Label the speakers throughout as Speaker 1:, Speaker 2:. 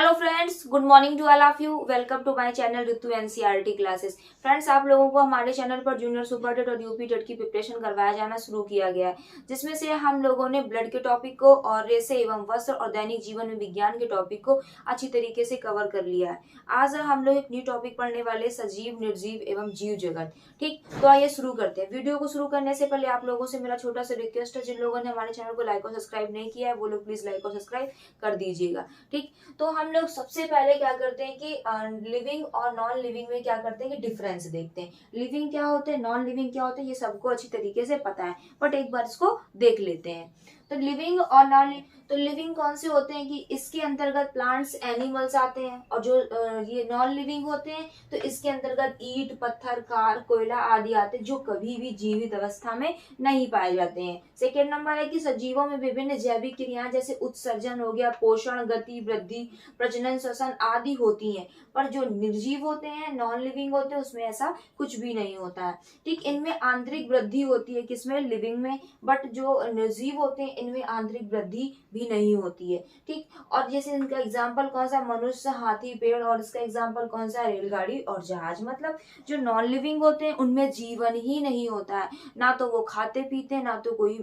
Speaker 1: Hello friends, good morning to all of you. Welcome to my channel Ritu NCERT classes. Friends, आप लोगों को हमारे channel पर junior super TET और UP TET की प्रिपरेशन करवाया जाना शुरू किया गया है, जिसमें से हम लोगों ने ब्लड के टॉपिक को और रेसे एवं वस्त्र और दैनिक जीवन में विज्ञान के टॉपिक को अच्छी तरीके से कवर कर लिया है। आज हम लोग एक न्यू टॉपिक पढ़ने वाले सजीव, निर्जीव एवं जीव जगत। ठीक, तो आइए शुरू करते हैं। वीडियो को शुरू करने से पहले आप लोगों से मेरा छोटा सा रिक्वेस्ट है, जिन लोगों ने हमारे चैनल को लाइक और सब्सक्राइब नहीं किया है वो लोग प्लीज लाइक और सब्सक्राइब कर दीजिएगा। ठीक, तो हम लोग सबसे पहले क्या करते हैं कि लिविंग और नॉन लिविंग में क्या करते हैं कि डिफरेंस देखते हैं। लिविंग क्या होते हैं, नॉन लिविंग क्या होते हैं, ये सबको अच्छी तरीके से पता है, बट एक बार इसको देख लेते हैं। तो लिविंग और नॉन, तो लिविंग कौन से होते हैं कि इसके अंतर्गत प्लांट्स, एनिमल्स आते हैं, और जो ये नॉन लिविंग होते हैं तो इसके अंतर्गत ईंट, पत्थर, कार, कोयला आदि आते हैं, जो कभी भी जीवित अवस्था में नहीं पाए जाते हैं। सेकेंड नंबर है कि सजीवों में विभिन्न जैविक क्रियाएं जैसे उत्सर्जन हो गया, पोषण, गति, वृद्धि, प्रजनन, श्वसन आदि होती हैं। पर जो निर्जीव होते हैं, नॉन लिविंग होते हैं, उसमें ऐसा कुछ भी नहीं होता है। ठीक, इनमें आंतरिक वृद्धि होती है, किसमें, लिविंग में, बट जो निर्जीव होते हैं इनमें आंतरिक वृद्धि भी नहीं होती है। ठीक, और जैसे इनका एग्जाम्पल कौन सा, मनुष्य, हाथी, पेड़, और इसका एग्जाम्पल कौन सा, रेलगाड़ी और जहाज। मतलब जो नॉन लिविंग होते हैं उनमें जीवन ही नहीं होता है, ना तो वो खाते पीते हैं, ना तो कोई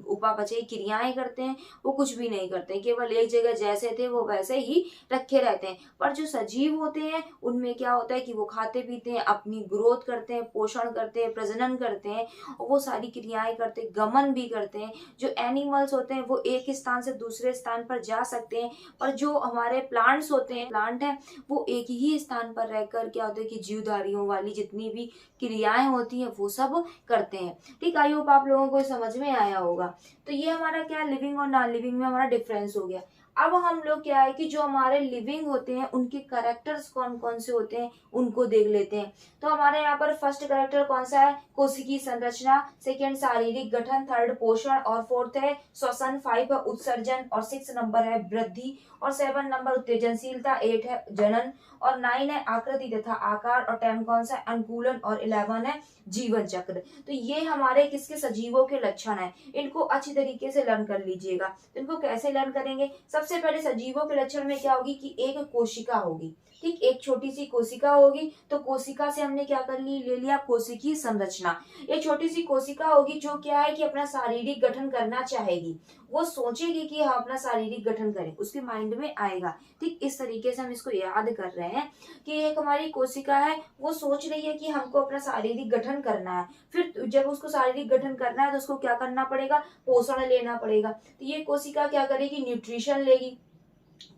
Speaker 1: उपापचयी क्रियाएं करते हैं, वो कुछ भी नहीं करते, केवल एक जगह जैसे थे वो वैसे ही रखे रहते हैं। पर जो सजीव होते हैं उनमें क्या होता है कि वो खाते पीते हैं, अपनी ग्रोथ करते हैं, पोषण करते हैं, प्रजनन करते हैं, और वो सारी क्रियाएं करते हैं, गमन भी करते हैं। जो एनिमल्स होते हैं वो एक स्थान से दूसरे स्थान पर जा सकते हैं, और जो हमारे प्लांट्स होते हैं, प्लांट है, वो एक ही स्थान पर रहकर क्या होता है कि जीवधारियों वाली जितनी भी क्रियाएं होती हैं वो सब करते हैं। ठीक, आई होप आप लोगों को समझ में आया होगा। तो ये हमारा क्या, लिविंग और नॉन लिविंग में हमारा डिफरेंस हो गया। अब हम लोग क्या है कि जो हमारे लिविंग होते हैं उनके कैरेक्टर्स कौन कौन से होते हैं उनको देख लेते हैं। तो हमारे यहाँ पर फर्स्ट कैरेक्टर कौन सा है, कोशिकी संरचना, सेकंड शारीरिक गठन, थर्ड पोषण, और फोर्थ है श्वसन, 5 है उत्सर्जन, और 6 नंबर है वृद्धि, और 7 नंबर उत्तेजनशीलता, 8 है जनन, और 9 है आकृति तथा आकार, और 10 कौन सा, अनुकूलन, और 11 है जीवन चक्र। तो ये हमारे किसके, सजीवों के लक्षण है। इनको अच्छी तरीके से लर्न कर लीजिएगा। तो इनको कैसे लर्न करेंगे, सबसे पहले सजीवों के लक्षण में क्या होगी कि एक कोशिका होगी। ठीक, एक छोटी सी कोशिका होगी। तो कोशिका से हमने क्या कर ली, ले लिया कोशिकीय संरचना। एक छोटी सी कोशिका होगी जो क्या है कि अपना शारीरिक गठन करना चाहेगी, वो सोचेगी कि हम अपना शारीरिक गठन करें, उसके माइंड में आएगा। ठीक, इस तरीके से हम इसको याद कर रहे हैं कि एक हमारी कोशिका है, वो सोच रही है कि हमको अपना शारीरिक गठन करना है। फिर जब उसको शारीरिक गठन करना है तो उसको क्या करना पड़ेगा, पोषण लेना पड़ेगा। तो ये कोशिका क्या करेगी, न्यूट्रिशन लेगी,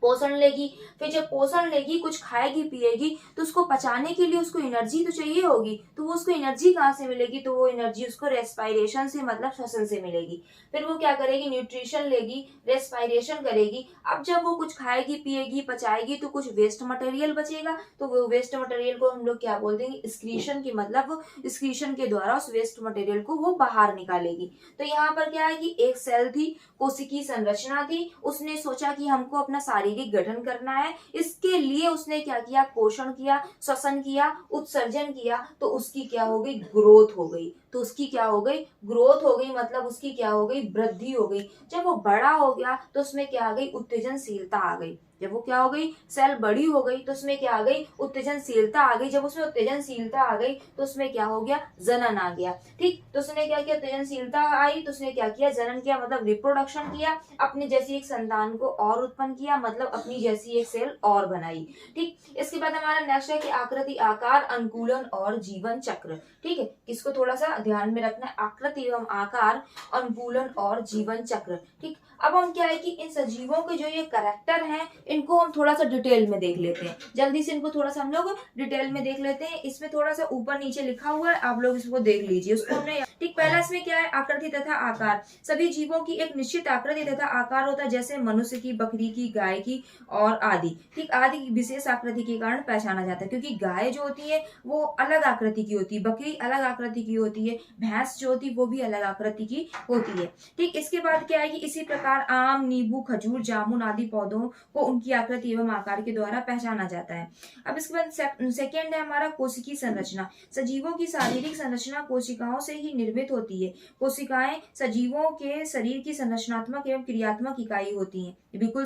Speaker 1: पोषण लेगी। फिर जब पोषण लेगी, कुछ खाएगी पिएगी, तो उसको पचाने के लिए उसको एनर्जी तो चाहिए होगी। तो वो उसको एनर्जी कहाँ से मिलेगी, तो वो एनर्जी उसको रेस्पायरेशन से, मतलब श्वसन से मिलेगी। फिर वो क्या करेगी, न्यूट्रिशन लेगी, रेस्पायरेशन करेगी। अब जब वो कुछ खाएगी पिएगी पचाएगी तो कुछ वेस्ट मटेरियल बचेगा। तो वो वेस्ट मटेरियल को हम लोग क्या बोल देंगे, एक्सक्रीशन की, मतलब एक्सक्रीशन के द्वारा उस वेस्ट मटेरियल को वो बाहर निकालेगी। तो यहाँ पर क्या है कि एक सेल थी, कोशिकीय संरचना थी, उसने सोचा कि हमको अपना शारीरिक गठन करना है। इसके लिए उसने क्या किया, पोषण किया, श्वसन किया, उत्सर्जन किया। तो उसकी क्या हो गई, ग्रोथ हो गई। तो उसकी क्या हो गई, ग्रोथ हो गई, मतलब उसकी क्या हो गई, वृद्धि हो गई। जब वो बड़ा हो गया तो उसमें क्या आ गई, उत्तेजनशीलता आ गई। जब वो क्या हो गई, सेल बड़ी हो गई तो उसमें क्या आ गई, उत्तेजनशीलता आ गई। जब उसमें उत्तेजनशीलता आ गई तो उसमें क्या हो गया, जनन आ गया। ठीक, तो उसने क्या किया, उत्तेजनशीलता आई तो उसने क्या किया, जनन किया, मतलब रिप्रोडक्शन किया, अपनी जैसी एक संतान को और उत्पन्न किया, मतलब अपनी जैसी एक सेल और बनाई। ठीक, इसके बाद हमारा नेक्स्ट है कि आकृति, आकार, अनुकूलन और जीवन चक्र। ठीक है, किसको थोड़ा सा ध्यान में रखना है, आकृति एवं आकार, अनुकूलन और जीवन चक्र। ठीक, अब हम क्या है कि इन सजीवों के जो ये कैरेक्टर हैं इनको हम थोड़ा सा डिटेल में देख लेते हैं। जल्दी से इनको थोड़ा सा हम लोग डिटेल में देख लेते हैं। इसमें थोड़ा सा ऊपर नीचे लिखा हुआ है, आप लोग इसको देख लीजिए। उसको हमने, ठीक, पहला इसमें क्या है, आकृति तथा आकार। सभी जीवों की एक निश्चित आकृति तथा आकार होता है, जैसे मनुष्य की, बकरी की, गाय की और आदि। ठीक, आदि की विशेष आकृति के कारण पहचाना जाता है, क्योंकि गाय जो होती है वो अलग आकृति की होती है, बकरी अलग आकृति की होती है, भैंस जो होती है वो भी अलग आकृति की होती है। ठीक, इसके बाद क्या है कि इसी प्रकार आम, नींबू, खजूर, जामुन आदि पौधों को उनकी आकृति एवं आकार के द्वारा पहचाना जाता है। अब इसके बाद सेकेंड है हमारा कोशिकीय संरचना। सजीवों की शारीरिक संरचना कोशिकाओं से ही निर्मित होती है। कोशिकाएं सजीवों के शरीर की संरचनात्मक एवं क्रियात्मक इकाई होती हैं। बिल्कुल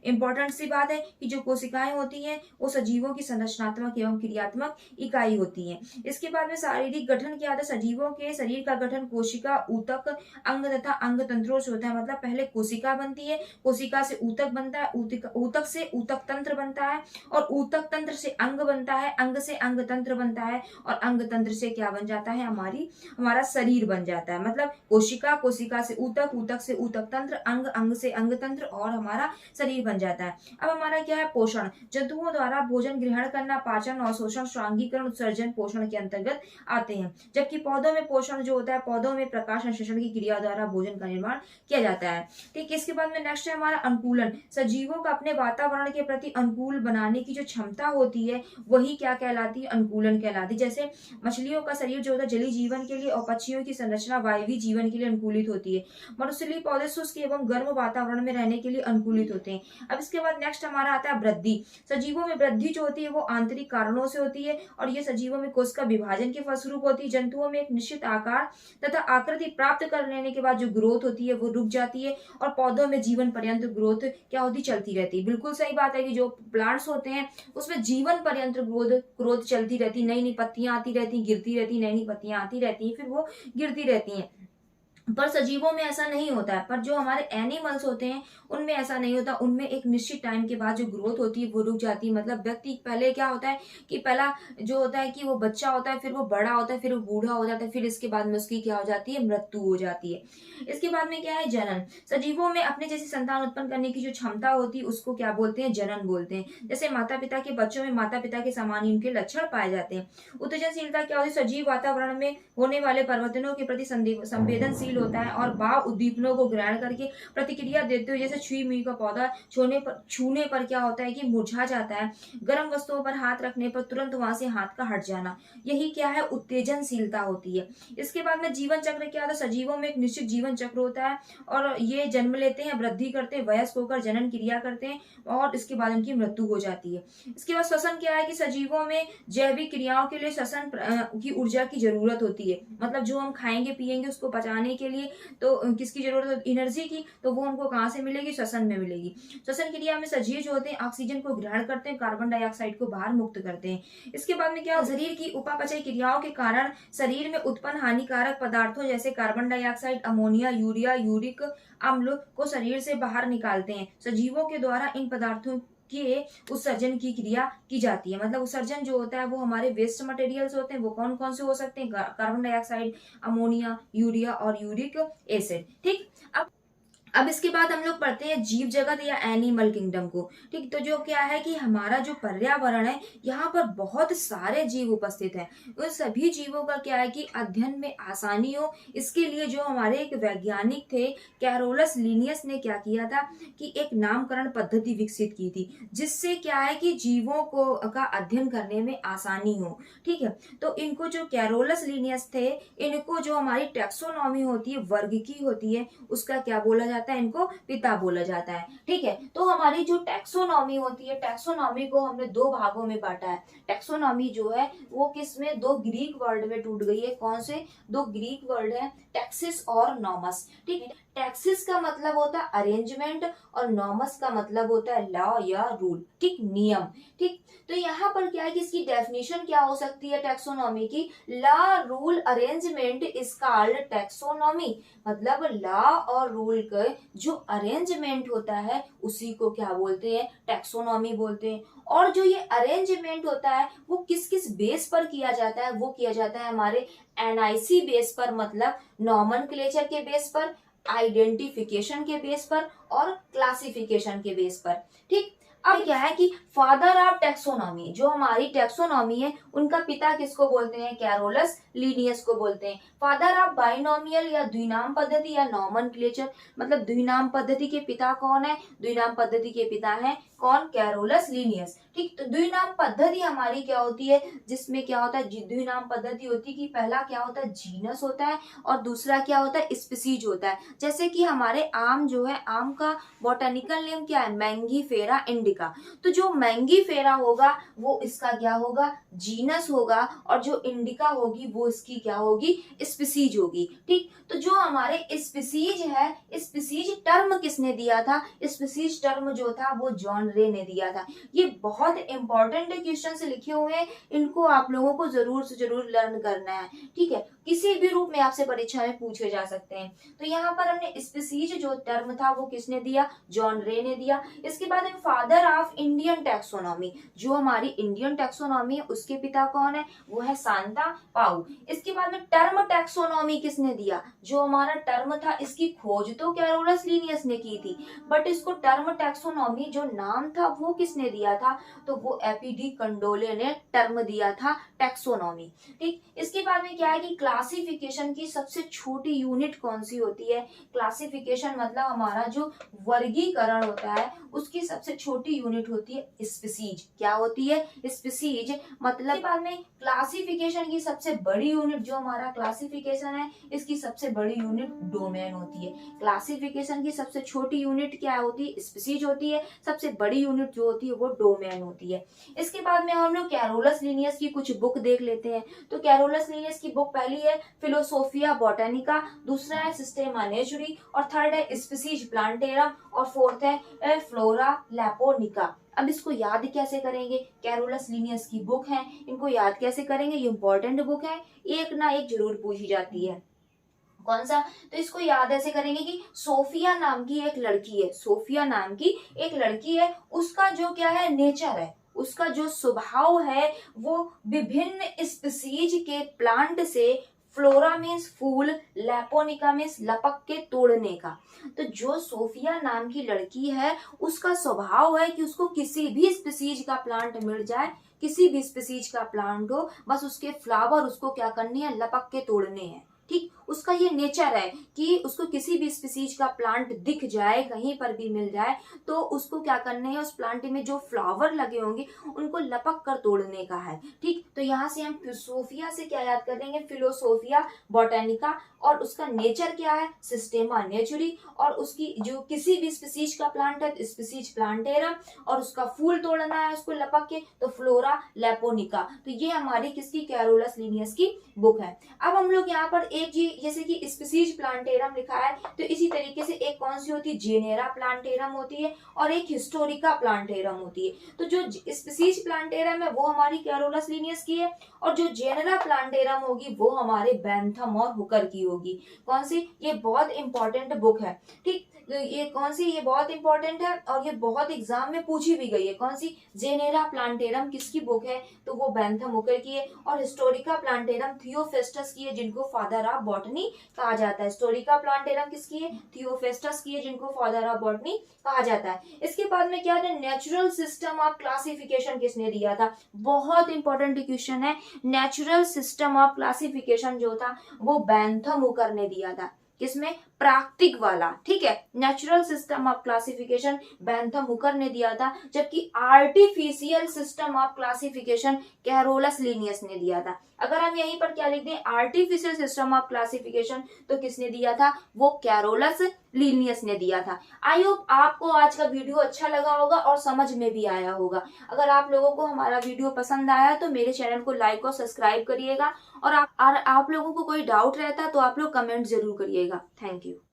Speaker 1: इंपॉर्टेंट सी बात है कि जो कोशिकाएं होती हैं वो सजीवों की संरचनात्मक एवं क्रियात्मक इकाई होती हैं। इसके बाद में शारीरिक गठन क्या होता है, सजीवों के शरीर का गठन कोशिका, ऊतक, अंग तथा अंग तंत्रों से होता है। मतलब पहले कोशिका बनती है, कोशिका से ऊतक बनता है, ऊतक से ऊतक तंत्र बनता है, और ऊतक तंत्र से अंग बनता है, अंग से अंग तंत्र बनता है, और अंग तंत्र से क्या बन जाता है, हमारा शरीर बन जाता है। मतलब कोशिका, कोशिका से ऊतक, ऊतक से ऊतक तंत्र, अंग, अंग से अंग तंत्र, और हमारा शरीर बन जाता है। अब हमारा क्या है, पोषण। जंतुओं द्वारा भोजन ग्रहण करना, पाचन और शोषण, श्वांगीकरण, उत्सर्जन पोषण के अंतर्गत आते हैं। जबकि पौधों में पोषण जो होता है, पौधों में प्रकाश संश्लेषण की क्रिया द्वारा भोजन का निर्माण किया जाता है। ठीक, इसके बाद में नेक्स्ट है हमारा अनुकूलन। सजीवों का अपने वातावरण के प्रति अनुकूल बनाने की जो क्षमता होती है वही क्या कहलाती है, अनुकूलन कहलाती है। जैसे मछलियों का शरीर जो होता है जलीय जीवन के लिए, और पक्षियों की संरचना वायवीय जीवन के लिए अनुकूलित होती है। मनुष्यलीय पौधे शुष्क एवं गर्म वातावरण में रहने के लिए अनुकूलित होते हैं। अब इसके बाद नेक्स्ट हमारा आता है वृद्धि। सजीवों में वृद्धि जो होती है वो आंतरिक कारणों से होती है, और ये सजीवों में कोशिका विभाजन के फलस्वरूप होती है। जंतुओं में एक निश्चित आकार तथा आकृति प्राप्त कर लेने के बाद जो ग्रोथ होती है वो रुक जाती है, और पौधों में जीवन पर्यंत ग्रोथ क्या होती, चलती रहती है। बिल्कुल सही बात है कि जो प्लांट्स होते हैं उसमें जीवन पर्यंत ग्रोथ चलती रहती, नई नई पत्तियां आती रहती, गिरती रहती, नई नई पत्तियां आती रहती हैं, फिर वो गिरती रहती हैं। पर सजीवों में ऐसा नहीं होता है। पर जो हमारे एनिमल्स होते हैं उनमें ऐसा नहीं होता, उनमें एक निश्चित टाइम के बाद जो ग्रोथ होती है वो रुक जाती है। मतलब व्यक्ति पहले क्या होता है कि पहला जो होता है कि वो बच्चा होता है, फिर वो बड़ा होता है, फिर वो बूढ़ा हो जाता है, फिर इसके बाद में उसकी क्या हो जाती है, मृत्यु हो जाती है। इसके बाद में क्या है, जनन। सजीवों में अपने जैसी संतान उत्पन्न करने की जो क्षमता होती है उसको क्या बोलते हैं, जनन बोलते हैं। जैसे माता पिता के बच्चों में माता पिता के समान ही उनके लक्षण पाए जाते हैं। उत्तेजनशीलता क्या होती है, सजीव वातावरण में होने वाले परिवर्तनों के प्रति संवेदनशील होता है, और भाव उद्दीपनों को ग्रहण करके प्रतिक्रिया देते हुए, जैसे छुई मुई का पौधा छूने पर क्या होता है कि मुरझा जाता है, गर्म वस्तुओं पर हाथ रखने पर तुरंत वहां से हाथ का हट जाना, यही क्या है, उत्तेजनशीलता होती है। इसके बाद में जीवन चक्र क्या होता है, सजीवों में एक निश्चित जीवन चक्र होता है, और ये जन्म लेते हैं, वृद्धि करते हैं, वयस्क होकर जनन क्रिया करते हैं, और इसके बाद उनकी मृत्यु हो जाती है। इसके बाद श्वसन क्या है कि सजीवों में जैविक क्रियाओं के लिए श्वसन की ऊर्जा की जरूरत होती है। मतलब जो हम खाएंगे पिएंगे उसको पचाने के लिए तो किसकी जरूरत है, एनर्जी की, तो वो हमको कहाँ से मिलेगी, श्वसन में मिलेगी। श्वसन क्रिया में सजीव जो होते हैं ऑक्सीजन को ग्रहण करते हैं, कार्बन डाइऑक्साइड को बाहर मुक्त करते हैं। इसके बाद में क्या, शरीर की उपापचय क्रियाओं के कारण शरीर में उत्पन्न हानिकारक पदार्थों जैसे carbon dioxide, ammonia, urea, uric अम्ल को शरीर से बाहर निकालते हैं। सजीवों के द्वारा इन पदार्थों के उत्सर्जन की क्रिया की जाती है। मतलब उत्सर्जन जो होता है वो हमारे वेस्ट मटेरियल्स होते हैं, वो कौन कौन से हो सकते हैं, कार्बन डाइऑक्साइड, अमोनिया, यूरिया और यूरिक एसिड। ठीक, अब इसके बाद हम लोग पढ़ते हैं जीव जगत या एनिमल किंगडम को। ठीक, तो जो क्या है कि हमारा जो पर्यावरण है यहाँ पर बहुत सारे जीव उपस्थित हैं। उन सभी जीवों का क्या है कि अध्ययन में आसानी हो, इसके लिए जो हमारे एक वैज्ञानिक थे कैरोलस लिनियस ने क्या किया था कि एक नामकरण पद्धति विकसित की थी, जिससे क्या है कि जीवों को का अध्ययन करने में आसानी हो। ठीक है, तो इनको जो कैरोलस लिनियस थे, इनको जो हमारी टेक्सोनॉमी होती है, वर्ग की होती है, उसका क्या बोला जाता है, इनको पिता बोला जाता है। ठीक है, तो हमारी जो टैक्सोनॉमी होती है, टैक्सोनॉमी को हमने दो भागों में बांटा है। टैक्सोनॉमी जो है वो किसमें, दो ग्रीक वर्ड में टूट गई है। कौन से दो ग्रीक वर्ड है, टैक्सिस और नॉमस। ठीक है, टैक्सिस का मतलब होता है अरेंजमेंट, और नॉमस का मतलब होता है लॉ या रूल। ठीक, नियम। ठीक, तो यहाँ पर क्या है कि इसकी डेफिनेशन क्या हो सकती है टैक्सोनॉमी की, law, rule, arrangement is called taxonomy. मतलब लॉ और रूल का जो अरेंजमेंट होता है उसी को क्या बोलते हैं, टैक्सोनॉमी बोलते हैं। और जो ये अरेंजमेंट होता है वो किस किस बेस पर किया जाता है, वो किया जाता है हमारे एनआईसी बेस पर, मतलब नॉमेनक्लेचर के बेस पर, आइडेंटिफिकेशन के बेस पर, और क्लासिफिकेशन के बेस पर। ठीक, अब क्या है कि फादर ऑफ टैक्सोनॉमी, जो हमारी टैक्सोनॉमी है उनका पिता किसको बोलते हैं, कैरोलस लिनियस को बोलते हैं। फादर ऑफ बाइनोमियल या द्विनाम पद्धति या नॉमेनक्लेचर, मतलब द्विनाम पद्धति के पिता कौन है, द्विनाम पद्धति के पिता है कौन, कैरोलस लिनियस। ठीक, तो द्विनाम पद्धति हमारी क्या होती है, जिसमें क्या होता है, द्विनाम पद्धति होती है कि पहला क्या होता है, जीनस होता है, और दूसरा क्या होता है, स्पीसीज होता है। जैसे कि हमारे आम जो है, आम का बोटानिकल नेम क्या है, मैंगीफेरा इंडिका। इंडिका। तो जो मैंगीफेरा होगा वो इसका क्या होगा, जीनस होगा, और जो इंडिका होगी वो इसकी क्या होगी, स्पीसीज होगी। ठीक, तो जो हमारे स्पीसीज है, स्पीसीज टर्म किसने दिया था, स्पीसीज टर्म जो था वो जॉन रे ने दिया था। ये बहुत इंपॉर्टेंट क्वेश्चन से लिखे हुए हैं, इनको आप लोगों को जरूर से जरूर लर्न करना है। ठीक है, किसी भी रूप में आपसे परीक्षा में पूछे जा सकते हैं। तो यहाँ पर हमने स्पीसीज जो टर्म था वो किसने दिया, जॉन रे ने दिया। इसके बाद में फादर ऑफ इंडियन टैक्सोनॉमी, जो हमारी इंडियन टैक्सोनॉमी है उसके पिता कौन है, वो है सांता पाउ। इसके बाद में टर्म टैक्सोनॉमी किसने दिया, जो हमारा टर्म था इसकी खोज तो कैरोलस लिनियस ने की थी, बट इसको टर्म टैक्सोनॉमी जो नाम था वो किसने दिया था, तो वो एपीडी कंडोले ने टर्म दिया था टैक्सोनॉमी। ठीक, इसके बाद में क्या है कि क्लासिफिकेशन की सबसे छोटी यूनिट कौन सी होती है, क्लासिफिकेशन मतलब हमारा जो वर्गीकरण होता है उसकी सबसे छोटी यूनिट होती है स्पीसीज। क्या होती है, स्पीसीज। मतलब बाद में क्लासिफिकेशन की सबसे बड़ी यूनिट जो हमारा क्लासिफिकेशन है इसकी सबसे बड़ी यूनिट डोमेन होती है। क्लासिफिकेशन की सबसे छोटी यूनिट क्या होती है, स्पीसीज होती है, सबसे बड़ी यूनिट जो होती है वो डोमेन होती है। इसके बाद में हम लोग कैरोलस लिनियस की कुछ बुक देख लेते हैं। तो कैरोलस लिनियस की बुक पहली है फिलोसोफिया बॉटनिका, दूसरा है सिस्टेमा नेचुरी, और थर्ड है स्पीसीज प्लांटेरम, और फोर्थ है फ्लोरा लैपोनिका। अब इसको याद कैसे करेंगे, कैरोलस लिनियस की बुक है, इनको याद कैसे करेंगे, ये इंपॉर्टेंट बुक है, एक ना एक जरूर पूछी जाती है। कौन सा, तो इसको याद ऐसे करेंगे कि सोफिया नाम की एक लड़की है, सोफिया नाम की एक लड़की है, उसका जो क्या है नेचर है, उसका जो स्वभाव है वो विभिन्न स्पीसीज के प्लांट से, फ्लोरा मीन्स फूल, लैपोनिका मीन्स लपक के तोड़ने का। तो जो सोफिया नाम की लड़की है उसका स्वभाव है कि उसको किसी भी स्पीसीज का प्लांट मिल जाए, किसी भी स्पीसीज का प्लांट हो, बस उसके फ्लावर उसको क्या करनी है, लपक के तोड़ने हैं। ठीक, उसका ये नेचर है कि उसको किसी भी स्पीसीज का प्लांट दिख जाए, कहीं पर भी मिल जाए, तो उसको क्या करना है, उस प्लांट में जो फ्लावर लगे होंगे उनको लपक कर तोड़ने का है। ठीक, तो यहाँ से हम सोफिया से क्या याद करेंगे, फिलोसोफिया बॉटनिका, और उसका नेचर क्या है, सिस्टेमा नेचुरी, और उसकी जो किसी भी स्पीसीज का प्लांट है स्पीसीज प्लांटेरम, और उसका फूल तोड़ना है उसको लपक के, तो फ्लोरा लैपोनिका। तो ये हमारी किसकी, कैरोलस लिनियस की बुक है। अब हम लोग यहाँ पर एक जी जैसे कि स्पीसीज प्लांटेरम लिखा है, तो इसी तरीके से एक कौन सी होती है, जेनेरा प्लांटेरम होती है, और एक हिस्टोरिका प्लांटेरम होती है। तो जो स्पीसीज प्लांटेरम है वो हमारी कैरोलस लिनियस की है, और जो जेनेरा प्लांटेरम होगी वो हमारे बैंथम और हुकर की होगी। कौन सी, ये बहुत इंपॉर्टेंट बुक है। ठीक, ये कौन सी, ये बहुत इंपॉर्टेंट है और ये बहुत एग्जाम में पूछी भी गई है। कौन सी, जेनेरा प्लांटेरम किसकी बुक है, तो वो बैंथम हुकर की है, और हिस्टोरिका प्लांटेरम थियोफेस्टस की है, जिनको फादर ऑफ बॉटनी कहा जाता है। हिस्टोरिका प्लांटेरम किसकी है, थियोफेस्टस की है, जिनको फादर ऑफ बॉटनी कहा जाता है। इसके बाद में क्या है, नेचुरल सिस्टम ऑफ क्लासिफिकेशन किसने दिया था, बहुत इंपॉर्टेंट क्वेश्चन है। नेचुरल सिस्टम ऑफ क्लासिफिकेशन जो था वो बैंथम हुकर ने दिया था, किसमें, प्राकृतिक वाला। ठीक है, natural system of classification Bentham Hooker ने दिया था, जबकि artificial system of classification Carolus Linnaeus ने दिया था। अगर हम यहीं पर क्या लिख दें, आर्टिफिशियल सिस्टम ऑफ क्लासिफिकेशन, तो किसने दिया था, वो कैरोलस लिनियस ने दिया था। आई होप आपको आज का वीडियो अच्छा लगा होगा और समझ में भी आया होगा। अगर आप लोगों को हमारा वीडियो पसंद आया तो मेरे चैनल को लाइक और सब्सक्राइब करिएगा, और आप लोगों को कोई डाउट रहता तो आप लोग कमेंट जरूर करिएगा। Thank you.